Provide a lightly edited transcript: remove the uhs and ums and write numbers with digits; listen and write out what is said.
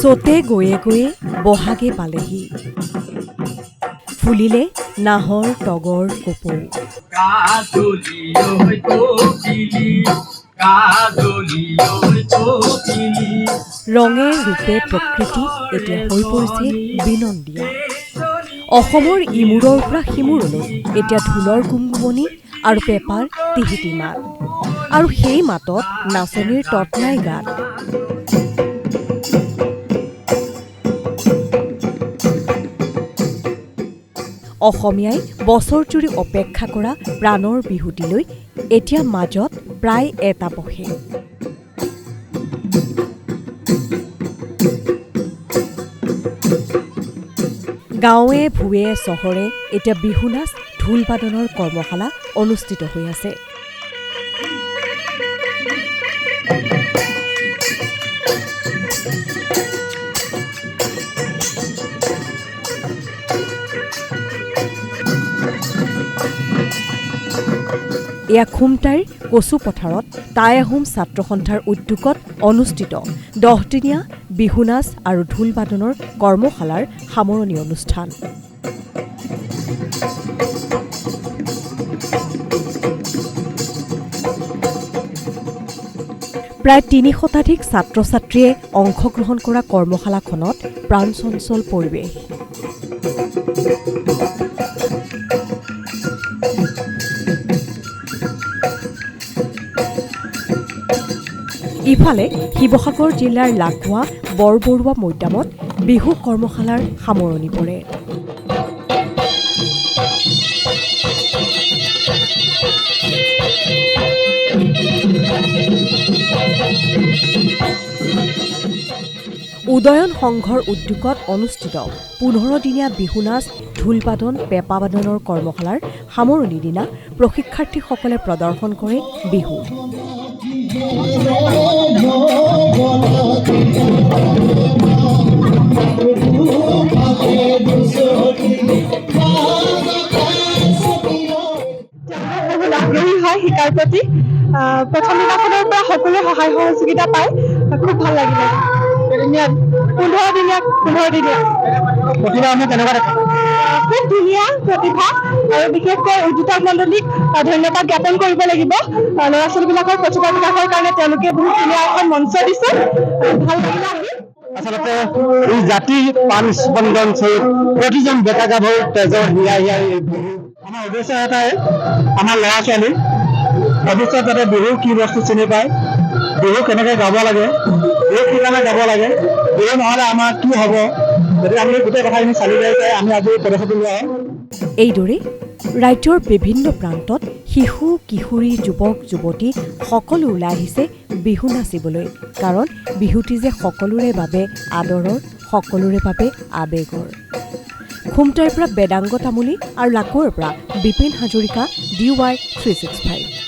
চতে গৈয়ে গৈয়ে বহাগে পালেহি ফুলিলে নাহৰ তগৰ কপৌ ৰঙে ৰূপে প্ৰকৃতি এতিয়া হৈ পৰিছে বিনন্দীয়া অসমৰ ইমূৰৰ পৰা সিমূৰলৈ এতিয়া ঢোলৰ গুমগুমনি আৰু পেপাৰ টিহিটি মাত আৰু সেই মাতত নাচনীৰ তৎনাই গাত অসমীয়াই বছৰজুৰি অপেক্ষা কৰা প্ৰাণৰ বিহুটিলৈ এতিয়া মাজত প্ৰায় এটা বহে গাঁৱে ভূঞে চহৰে এতিয়া বিহু নাচ ঢোল বাদনৰ কৰ্মশালা অনুষ্ঠিত হৈ আছে এয়া খুমটাইৰ কচু পথাৰত টাই আহোম ছাত্ৰ সন্থাৰ উদ্যোগত অনুষ্ঠিত 10 দিনীয়া বিহু নাচ আৰু ঢোল বাদনৰ কৰ্মশালাৰ সামৰণি অনুষ্ঠান প্ৰায় ৩০ শতাধিক ছাত্ৰ ছাত্ৰীয়ে অংশগ্ৰহণ কৰা কৰ্মশালাখনত প্ৰাণচঞ্চল পৰিৱেশ ইফালে শিৱসাগৰ জিলাৰ লাখুৱা বৰবৰুৱা মৈদামত বিহু কৰ্মশালাৰ সামৰণি পৰে উদয়ন সংঘৰ উদ্যোগত অনুষ্ঠিত 15 দিনীয়া বিহু নাচ ঢোল বাদন পেঁপা বাদনৰ কৰ্মশালাৰ সামৰণি দিনা প্ৰশিক্ষাৰ্থীসকলে প্ৰদৰ্শন কৰে বিহু শিকাৰ প্ৰতি প্ৰথম দিনাখনৰ পৰা সকলোৱে সহায় সহযোগিতা পায় খুব ভাল লাগিলে 15 দিনীয়া খুব ধুনীয়া প্ৰতিভা আৰু বিশেষকৈ উদ্যোক্তা মণ্ডলীক ধন্যবাদ জ্ঞাপন কৰিব লাগিব ল'ৰা ছোৱালীবিলাকৰ প্ৰতিভা বিকাশৰ কাৰণে তেওঁলোকে বহুত ধুনীয়া এখন মঞ্চ দিছে ভাল লাগিলে আচলতে এই জাতিৰ প্ৰাণ স্পন্দন স্বৰূপ প্ৰতিজন ডেকা গাভৰু তেজৰ হিয়া আমাৰ উদ্দেশ্য এটাই আমাৰ ল'ৰা ছোৱালী ভৱিষ্যত যাতে বিহু কি বস্তু চিনি পায় বিহু কেনেকৈ গাব লাগে বিহু কি কাৰণে গাব লাগে বিহু নহ'লে আমাৰ কি হ'ব গতিকে আমি গোটেই কথাখিনি চালি জাৰি চাই আমি আজি পদক্ষেপ লোৱা হয় এইদৰে ৰাজ্যৰ বিভিন্ন প্ৰান্তত শিশু কিশোৰী যুৱক যুৱতী সকলো ওলাই আহিছে বিহু নাচিবলৈ কাৰণ বিহুটি যে সকলোৰে বাবে আদৰৰ সকলোৰে বাবে আবেগৰ খুমটাইৰ পৰা বেদাংগ তামুলী আৰু লাকুৱাৰ পৰা বিপিন হাজৰিকা DY 365